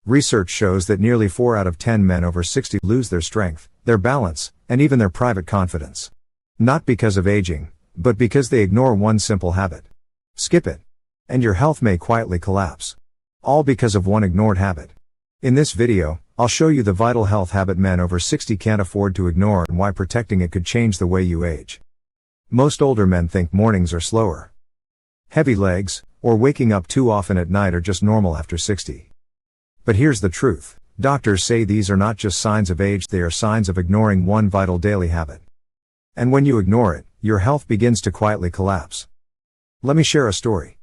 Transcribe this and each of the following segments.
Research shows that nearly 4 out of 10 men over 60 lose their strength, their balance, and even their private confidence. Not because of aging, but because they ignore one simple habit. Skip it. And your health may quietly collapse. All because of one ignored habit. In this video, I'll show you the vital health habit men over 60 can't afford to ignore and why protecting it could change the way you age. Most older men think mornings are slower. Heavy legs, or waking up too often at night are just normal after 60. But here's the truth. Doctors say these are not just signs of age, they are signs of ignoring one vital daily habit. And when you ignore it, your health begins to quietly collapse. Let me share a story.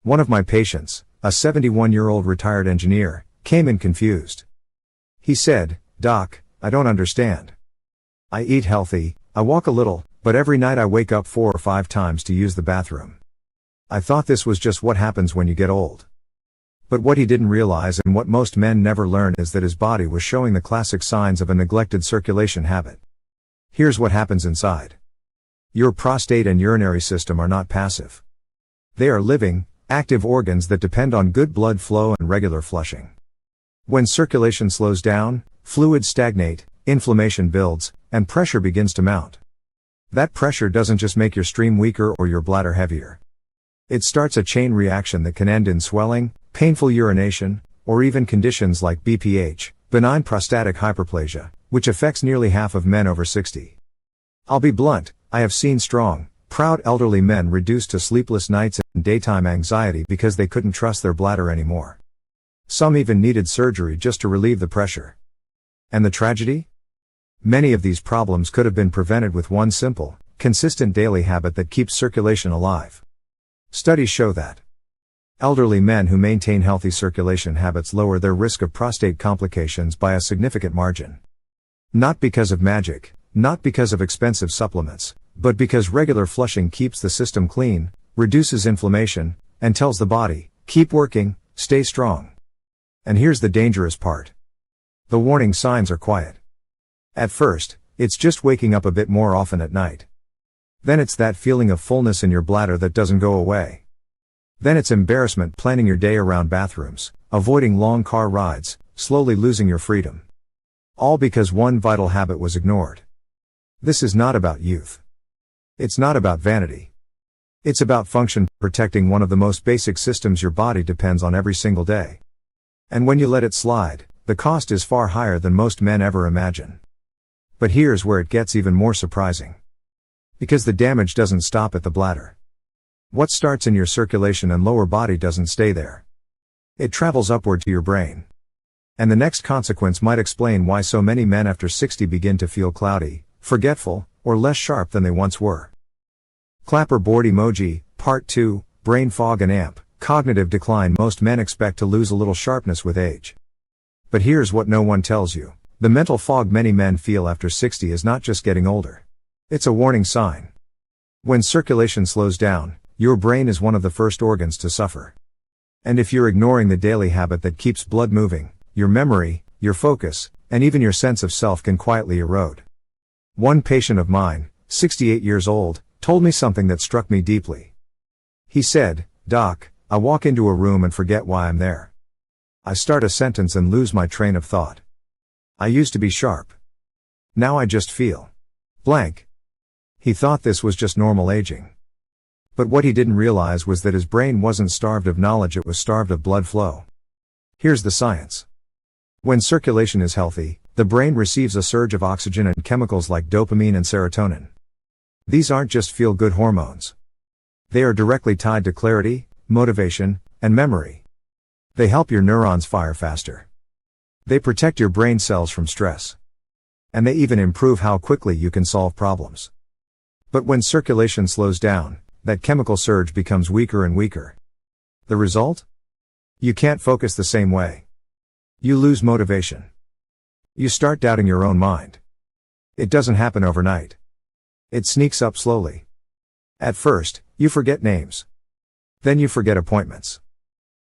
One of my patients, a 71-year-old retired engineer, came in confused. He said, "Doc, I don't understand. I eat healthy, I walk a little, but every night I wake up 4 or 5 times to use the bathroom. I thought this was just what happens when you get old." But what he didn't realize, and what most men never learn, is that his body was showing the classic signs of a neglected circulation habit. Here's what happens inside. Your prostate and urinary system are not passive. They are living, active organs that depend on good blood flow and regular flushing. When circulation slows down, fluids stagnate, inflammation builds, and pressure begins to mount. That pressure doesn't just make your stream weaker or your bladder heavier. It starts a chain reaction that can end in swelling, painful urination, or even conditions like BPH, benign prostatic hyperplasia, which affects nearly half of men over 60. I'll be blunt, I have seen strong, proud elderly men reduced to sleepless nights and daytime anxiety because they couldn't trust their bladder anymore. Some even needed surgery just to relieve the pressure. And the tragedy? Many of these problems could have been prevented with one simple, consistent daily habit that keeps circulation alive. Studies show that elderly men who maintain healthy circulation habits lower their risk of prostate complications by a significant margin. Not because of magic, not because of expensive supplements, but because regular flushing keeps the system clean, reduces inflammation, and tells the body, keep working, stay strong. And here's the dangerous part. The warning signs are quiet. At first, it's just waking up a bit more often at night. Then it's that feeling of fullness in your bladder that doesn't go away. Then it's embarrassment planning your day around bathrooms, avoiding long car rides, slowly losing your freedom. All because one vital habit was ignored. This is not about youth. It's not about vanity. It's about function, protecting one of the most basic systems your body depends on every single day. And when you let it slide, the cost is far higher than most men ever imagine. But here's where it gets even more surprising. Because the damage doesn't stop at the bladder. What starts in your circulation and lower body doesn't stay there. It travels upward to your brain. And the next consequence might explain why so many men after 60 begin to feel cloudy, forgetful, or less sharp than they once were. Clapper board emoji, Part 2, Brain fog and AMP, cognitive decline. Most men expect to lose a little sharpness with age. But here's what no one tells you. The mental fog many men feel after 60 is not just getting older. It's a warning sign. When circulation slows down, your brain is one of the first organs to suffer. And if you're ignoring the daily habit that keeps blood moving, your memory, your focus, and even your sense of self can quietly erode. One patient of mine, 68 years old, told me something that struck me deeply. He said, "Doc, I walk into a room and forget why I'm there. I start a sentence and lose my train of thought. I used to be sharp. Now I just feel blank." He thought this was just normal aging. But what he didn't realize was that his brain wasn't starved of knowledge, it was starved of blood flow. Here's the science. When circulation is healthy, the brain receives a surge of oxygen and chemicals like dopamine and serotonin. These aren't just feel-good hormones. They are directly tied to clarity, motivation, and memory. They help your neurons fire faster. They protect your brain cells from stress. And they even improve how quickly you can solve problems. But when circulation slows down, that chemical surge becomes weaker and weaker. The result? You can't focus the same way. You lose motivation. You start doubting your own mind. It doesn't happen overnight. It sneaks up slowly. At first, you forget names. Then you forget appointments.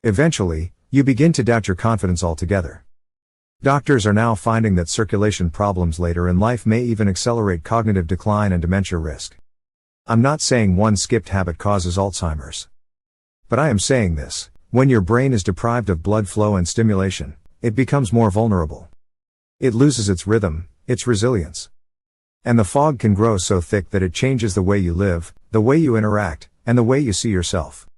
Eventually, you begin to doubt your confidence altogether. Doctors are now finding that circulation problems later in life may even accelerate cognitive decline and dementia risk. I'm not saying one skipped habit causes Alzheimer's. But I am saying this: when your brain is deprived of blood flow and stimulation, it becomes more vulnerable. It loses its rhythm, its resilience. And the fog can grow so thick that it changes the way you live, the way you interact, and the way you see yourself.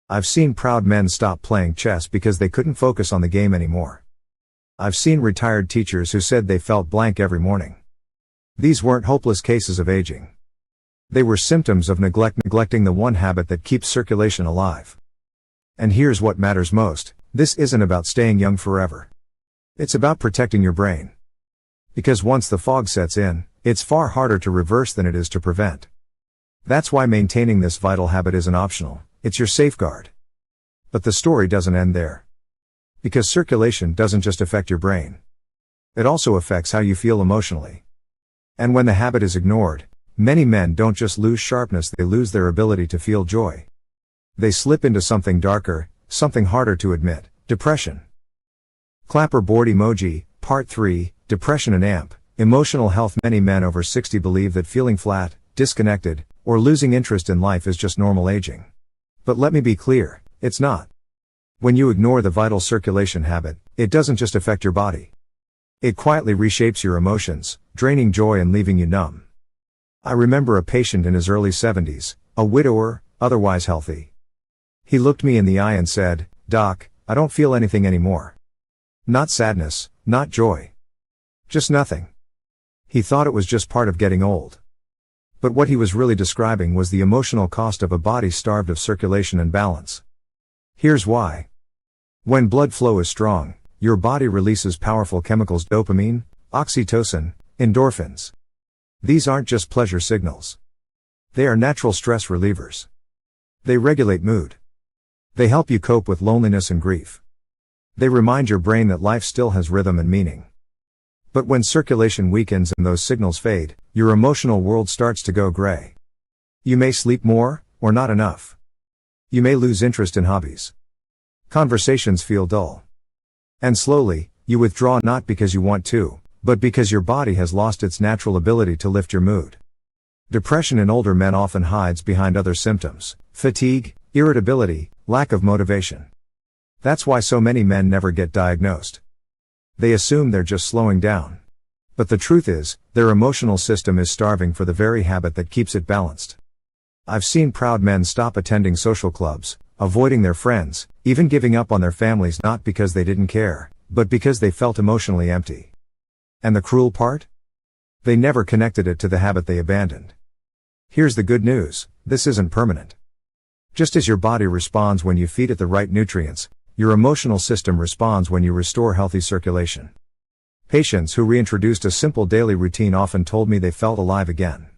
I've seen proud men stop playing chess because they couldn't focus on the game anymore. I've seen retired teachers who said they felt blank every morning. These weren't hopeless cases of aging. They were symptoms of neglecting the one habit that keeps circulation alive. And here's what matters most: this isn't about staying young forever. It's about protecting your brain. Because once the fog sets in, it's far harder to reverse than it is to prevent. That's why maintaining this vital habit isn't optional, it's your safeguard. But the story doesn't end there. Because circulation doesn't just affect your brain. It also affects how you feel emotionally. And when the habit is ignored, many men don't just lose sharpness, they lose their ability to feel joy. They slip into something darker, something harder to admit: depression. Clapperboard emoji, Part 3, Depression and AMP, Emotional Health. Many men over 60 believe that feeling flat, disconnected, or losing interest in life is just normal aging. But let me be clear, it's not. When you ignore the vital circulation habit, it doesn't just affect your body. It quietly reshapes your emotions, draining joy and leaving you numb. I remember a patient in his early 70s, a widower, otherwise healthy. He looked me in the eye and said, "Doc, I don't feel anything anymore. Not sadness, not joy. Just nothing." He thought it was just part of getting old. But what he was really describing was the emotional cost of a body starved of circulation and balance. Here's why. When blood flow is strong, your body releases powerful chemicals: dopamine, oxytocin, endorphins. These aren't just pleasure signals. They are natural stress relievers. They regulate mood. They help you cope with loneliness and grief. They remind your brain that life still has rhythm and meaning. But when circulation weakens and those signals fade, your emotional world starts to go gray. You may sleep more, or not enough. You may lose interest in hobbies. Conversations feel dull. And slowly, you withdraw, not because you want to, but because your body has lost its natural ability to lift your mood. Depression in older men often hides behind other symptoms: fatigue, irritability, lack of motivation. That's why so many men never get diagnosed. They assume they're just slowing down. But the truth is, their emotional system is starving for the very habit that keeps it balanced. I've seen proud men stop attending social clubs, avoiding their friends, even giving up on their families, not because they didn't care, but because they felt emotionally empty. And the cruel part? They never connected it to the habit they abandoned. Here's the good news: this isn't permanent. Just as your body responds when you feed it the right nutrients, your emotional system responds when you restore healthy circulation. Patients who reintroduced a simple daily routine often told me they felt alive again.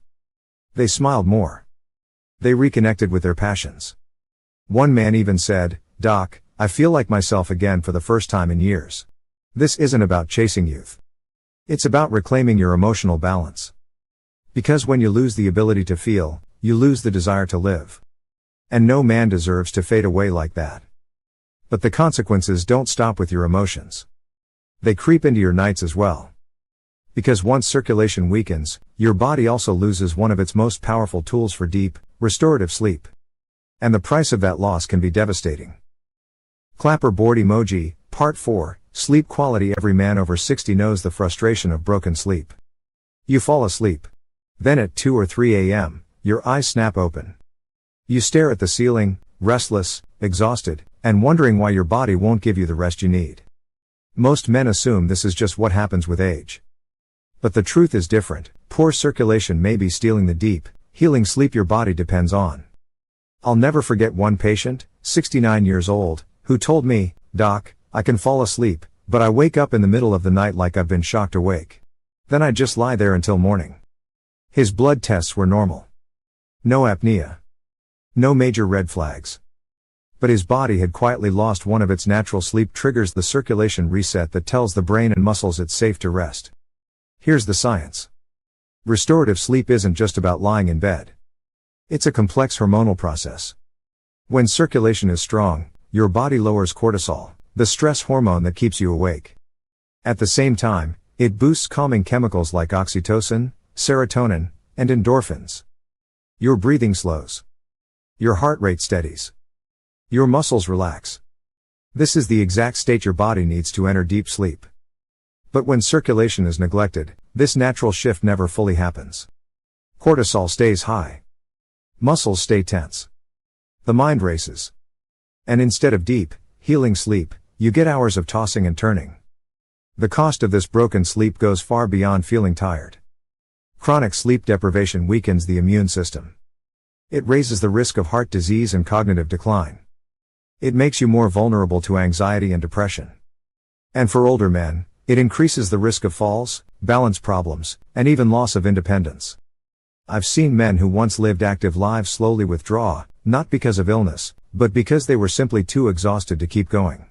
They smiled more. They reconnected with their passions. One man even said, "Doc, I feel like myself again for the first time in years." This isn't about chasing youth. It's about reclaiming your emotional balance. Because when you lose the ability to feel, you lose the desire to live. And no man deserves to fade away like that. But the consequences don't stop with your emotions. They creep into your nights as well. Because once circulation weakens, your body also loses one of its most powerful tools for deep, restorative sleep. And the price of that loss can be devastating. Clapperboard emoji, Part 4, Sleep quality. Every man over 60 knows the frustration of broken sleep. You fall asleep. Then at 2 or 3 a.m., your eyes snap open. You stare at the ceiling, restless, exhausted, and wondering why your body won't give you the rest you need. Most men assume this is just what happens with age. But the truth is different. Poor circulation may be stealing the deep, healing sleep your body depends on. I'll never forget one patient, 69 years old, who told me, "Doc, I can fall asleep, but I wake up in the middle of the night like I've been shocked awake. Then I just lie there until morning." His blood tests were normal. No apnea. No major red flags. But his body had quietly lost one of its natural sleep triggers, the circulation reset that tells the brain and muscles it's safe to rest. Here's the science. Restorative sleep isn't just about lying in bed. It's a complex hormonal process. When circulation is strong, your body lowers cortisol, the stress hormone that keeps you awake. At the same time, it boosts calming chemicals like oxytocin, serotonin, and endorphins. Your breathing slows. Your heart rate steadies. Your muscles relax. This is the exact state your body needs to enter deep sleep. But when circulation is neglected, this natural shift never fully happens. Cortisol stays high. Muscles stay tense. The mind races. And instead of deep, healing sleep, you get hours of tossing and turning. The cost of this broken sleep goes far beyond feeling tired. Chronic sleep deprivation weakens the immune system. It raises the risk of heart disease and cognitive decline. It makes you more vulnerable to anxiety and depression. And for older men, it increases the risk of falls, balance problems, and even loss of independence. I've seen men who once lived active lives slowly withdraw, not because of illness, but because they were simply too exhausted to keep going.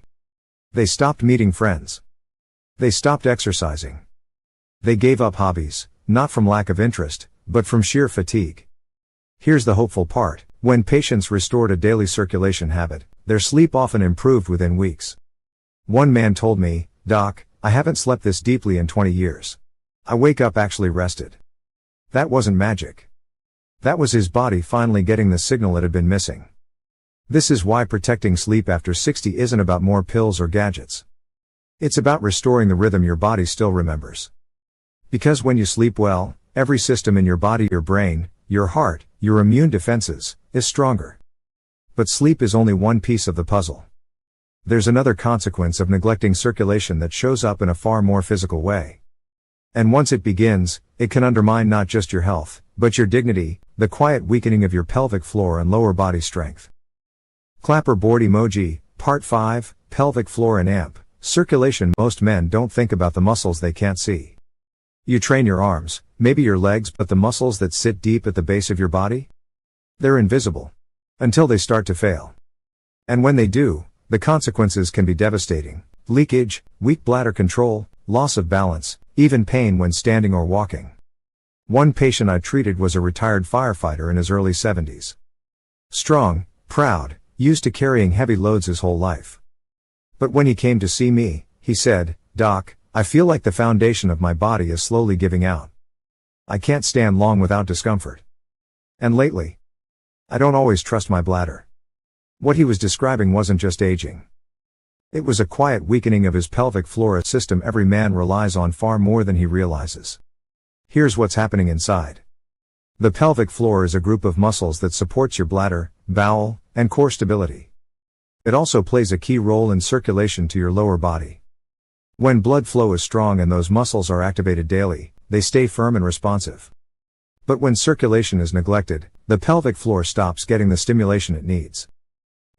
They stopped meeting friends. They stopped exercising. They gave up hobbies, not from lack of interest, but from sheer fatigue. Here's the hopeful part: when patients restored a daily circulation habit, their sleep often improved within weeks. One man told me, "Doc, I haven't slept this deeply in 20 years. I wake up actually rested." That wasn't magic. That was his body finally getting the signal it had been missing. This is why protecting sleep after 60 isn't about more pills or gadgets. It's about restoring the rhythm your body still remembers. Because when you sleep well, every system in your body, your brain, your heart, your immune defenses, is stronger. But sleep is only one piece of the puzzle. There's another consequence of neglecting circulation that shows up in a far more physical way. And once it begins, it can undermine not just your health, but your dignity, the quiet weakening of your pelvic floor and lower body strength. Clapperboard emoji, Part 5, Pelvic Floor and Amp, Circulation. Most men don't think about the muscles they can't see. You train your arms, maybe your legs, but the muscles that sit deep at the base of your body? They're invisible. Until they start to fail. And when they do, the consequences can be devastating: leakage, weak bladder control, loss of balance, even pain when standing or walking. One patient I treated was a retired firefighter in his early 70s. Strong, proud, used to carrying heavy loads his whole life. But when he came to see me, he said, "Doc, I feel like the foundation of my body is slowly giving out. I can't stand long without discomfort. And lately, I don't always trust my bladder." What he was describing wasn't just aging. It was a quiet weakening of his pelvic floor, a system every man relies on far more than he realizes. Here's what's happening inside. The pelvic floor is a group of muscles that supports your bladder, bowel, and core stability. It also plays a key role in circulation to your lower body. When blood flow is strong and those muscles are activated daily, they stay firm and responsive. But when circulation is neglected, the pelvic floor stops getting the stimulation it needs.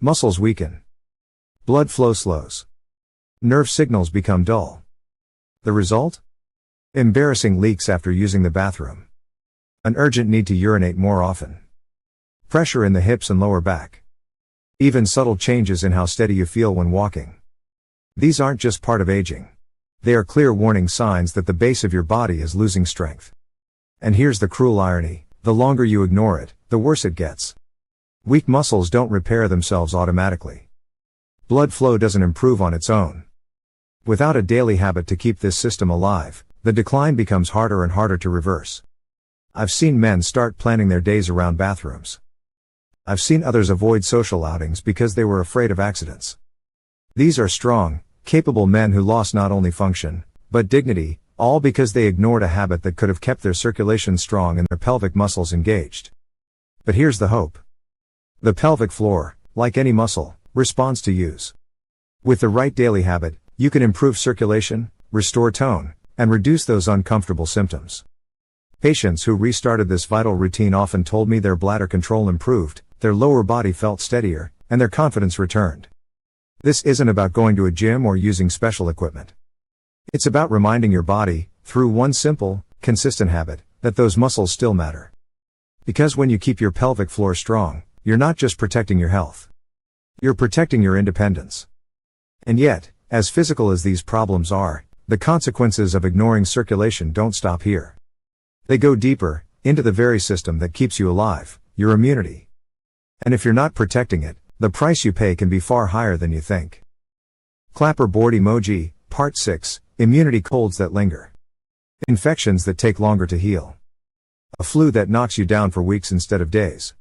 Muscles weaken. Blood flow slows. Nerve signals become dull. The result? Embarrassing leaks after using the bathroom. An urgent need to urinate more often. Pressure in the hips and lower back. Even subtle changes in how steady you feel when walking. These aren't just part of aging. They are clear warning signs that the base of your body is losing strength. And here's the cruel irony: the longer you ignore it, the worse it gets. Weak muscles don't repair themselves automatically. Blood flow doesn't improve on its own. Without a daily habit to keep this system alive, the decline becomes harder and harder to reverse. I've seen men start planning their days around bathrooms. I've seen others avoid social outings because they were afraid of accidents. These are strong, capable men who lost not only function, but dignity, all because they ignored a habit that could have kept their circulation strong and their pelvic muscles engaged. But here's the hope. The pelvic floor, like any muscle, responds to use. With the right daily habit, you can improve circulation, restore tone, and reduce those uncomfortable symptoms. Patients who restarted this vital routine often told me their bladder control improved, their lower body felt steadier, and their confidence returned. This isn't about going to a gym or using special equipment. It's about reminding your body, through one simple, consistent habit, that those muscles still matter. Because when you keep your pelvic floor strong, you're not just protecting your health. You're protecting your independence. And yet, as physical as these problems are, the consequences of ignoring circulation don't stop here. They go deeper, into the very system that keeps you alive, your immunity. And if you're not protecting it, the price you pay can be far higher than you think. Clapperboard emoji, Part 6, Immunity. Colds that linger. Infections that take longer to heal. A flu that knocks you down for weeks instead of days.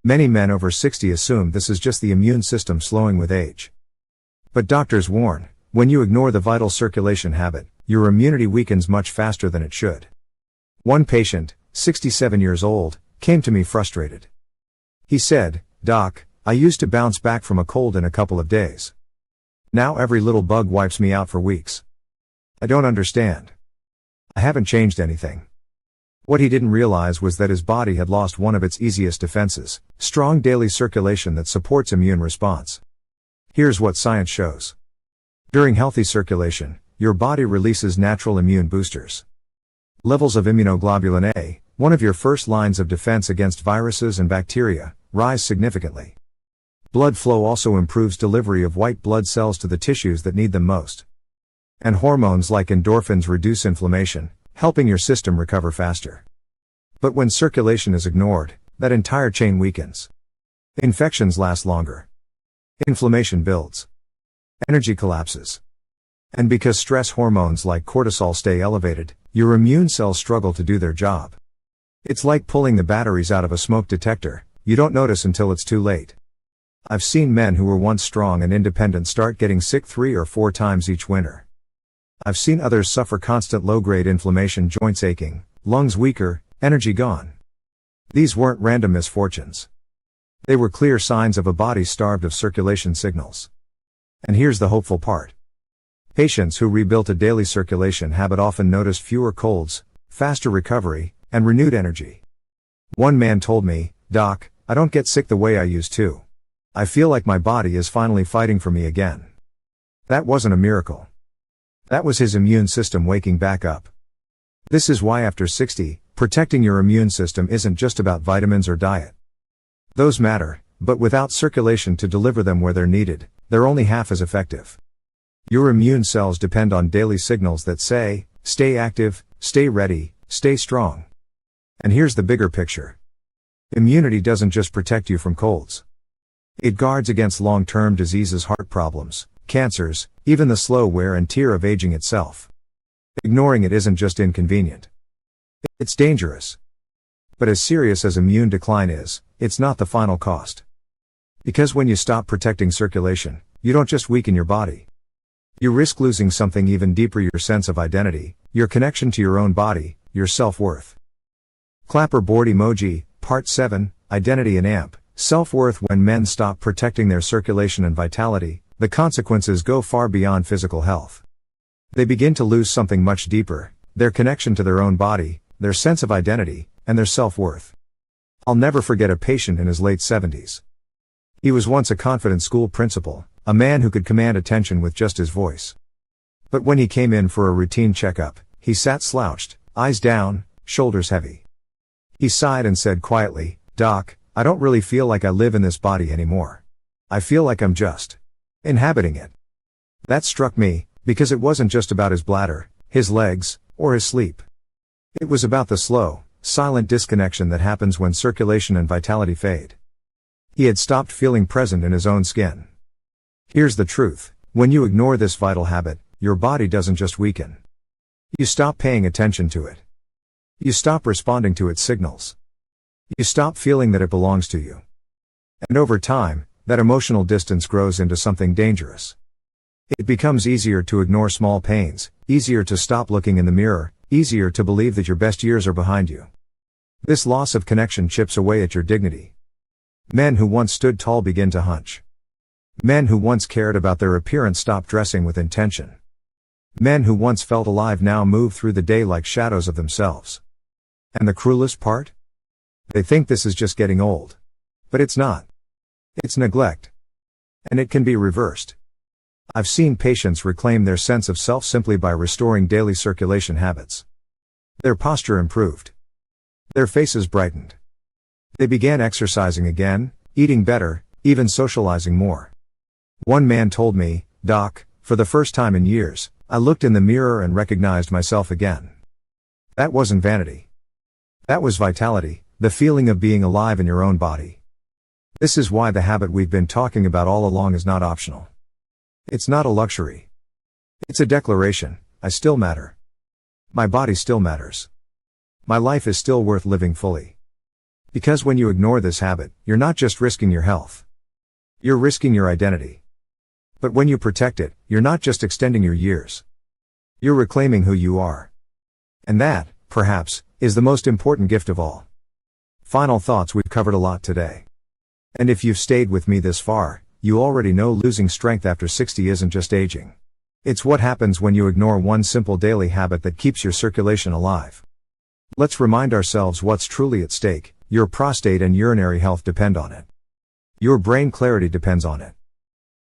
Many men over 60 assume this is just the immune system slowing with age. But doctors warn, when you ignore the vital circulation habit, your immunity weakens much faster than it should. One patient, 67 years old, came to me frustrated. He said, "Doc, I used to bounce back from a cold in a couple of days. Now every little bug wipes me out for weeks. I don't understand. I haven't changed anything." What he didn't realize was that his body had lost one of its easiest defenses, strong daily circulation that supports immune response. Here's what science shows. During healthy circulation, your body releases natural immune boosters. Levels of immunoglobulin A, one of your first lines of defense against viruses and bacteria, rise significantly. Blood flow also improves delivery of white blood cells to the tissues that need them most. And hormones like endorphins reduce inflammation, helping your system recover faster. But when circulation is ignored, that entire chain weakens. Infections last longer. Inflammation builds. Energy collapses. And because stress hormones like cortisol stay elevated, your immune cells struggle to do their job. It's like pulling the batteries out of a smoke detector. You don't notice until it's too late. I've seen men who were once strong and independent start getting sick 3 or 4 times each winter. I've seen others suffer constant low-grade inflammation, joints aching, lungs weaker, energy gone. These weren't random misfortunes. They were clear signs of a body starved of circulation signals. And here's the hopeful part. Patients who rebuilt a daily circulation habit often noticed fewer colds, faster recovery, and renewed energy. One man told me, "Doc, I don't get sick the way I used to. I feel like my body is finally fighting for me again." That wasn't a miracle. That was his immune system waking back up. This is why after 60, protecting your immune system isn't just about vitamins or diet. Those matter, but without circulation to deliver them where they're needed, they're only half as effective. Your immune cells depend on daily signals that say, stay active, stay ready, stay strong. And here's the bigger picture. Immunity doesn't just protect you from colds. It guards against long-term diseases, heart problems, cancers, even the slow wear and tear of aging itself. Ignoring it isn't just inconvenient. It's dangerous. But as serious as immune decline is, it's not the final cost. Because when you stop protecting circulation, you don't just weaken your body. You risk losing something even deeper: your sense of identity, your connection to your own body, your self-worth. Clapperboard emoji, Part 7, Identity and AMP, Self-worth. When men stop protecting their circulation and vitality, the consequences go far beyond physical health. They begin to lose something much deeper: their connection to their own body, their sense of identity, and their self-worth. I'll never forget a patient in his late 70s. He was once a confident school principal, a man who could command attention with just his voice. But when he came in for a routine checkup, he sat slouched, eyes down, shoulders heavy. He sighed and said quietly, "Doc, I don't really feel like I live in this body anymore. I feel like I'm just inhabiting it." That struck me, because it wasn't just about his bladder, his legs, or his sleep. It was about the slow, silent disconnection that happens when circulation and vitality fade. He had stopped feeling present in his own skin. Here's the truth: when you ignore this vital habit, your body doesn't just weaken. You stop paying attention to it. You stop responding to its signals. You stop feeling that it belongs to you. And over time, that emotional distance grows into something dangerous. It becomes easier to ignore small pains, easier to stop looking in the mirror, easier to believe that your best years are behind you. This loss of connection chips away at your dignity. Men who once stood tall begin to hunch. Men who once cared about their appearance stop dressing with intention. Men who once felt alive now move through the day like shadows of themselves. And the cruelest part? They think this is just getting old. But it's not. It's neglect. And it can be reversed. I've seen patients reclaim their sense of self simply by restoring daily circulation habits. Their posture improved. Their faces brightened. They began exercising again, eating better, even socializing more. One man told me, "Doc, for the first time in years, I looked in the mirror and recognized myself again." That wasn't vanity. That was vitality, the feeling of being alive in your own body. This is why the habit we've been talking about all along is not optional. It's not a luxury. It's a declaration: I still matter. My body still matters. My life is still worth living fully. Because when you ignore this habit, you're not just risking your health. You're risking your identity. But when you protect it, you're not just extending your years. You're reclaiming who you are. And that, perhaps, is the most important gift of all. Final thoughts. We've covered a lot today. And if you've stayed with me this far, you already know losing strength after 60 isn't just aging. It's what happens when you ignore one simple daily habit that keeps your circulation alive. Let's remind ourselves what's truly at stake. Your prostate and urinary health depend on it. Your brain clarity depends on it.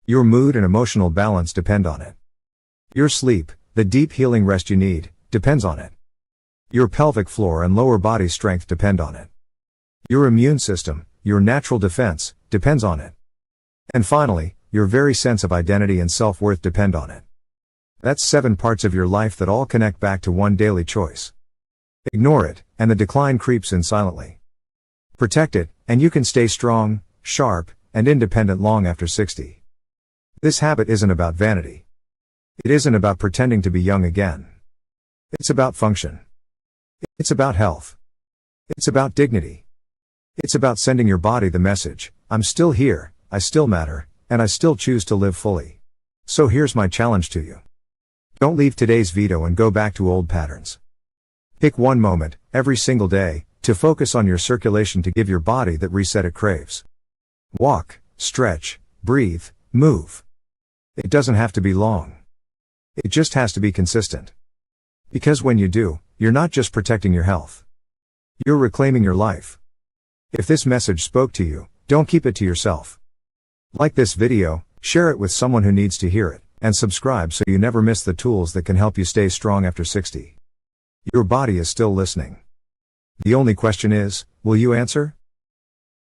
Your mood and emotional balance depend on it. Your sleep, the deep healing rest you need, depends on it. Your pelvic floor and lower body strength depend on it. Your immune system, your natural defense, depends on it. And finally, your very sense of identity and self-worth depend on it. That's 7 parts of your life that all connect back to one daily choice. Ignore it, and the decline creeps in silently. Protect it, and you can stay strong, sharp, and independent long after 60. This habit isn't about vanity. It isn't about pretending to be young again. It's about function. It's about health. It's about dignity. It's about sending your body the message, I'm still here, I still matter, and I still choose to live fully. So here's my challenge to you. Don't leave today's video and go back to old patterns. Pick one moment, every single day, to focus on your circulation, to give your body that reset it craves. Walk, stretch, breathe, move. It doesn't have to be long. It just has to be consistent. Because when you do, you're not just protecting your health. You're reclaiming your life. If this message spoke to you, don't keep it to yourself. Like this video, share it with someone who needs to hear it, and subscribe so you never miss the tools that can help you stay strong after 60. Your body is still listening. The only question is, will you answer?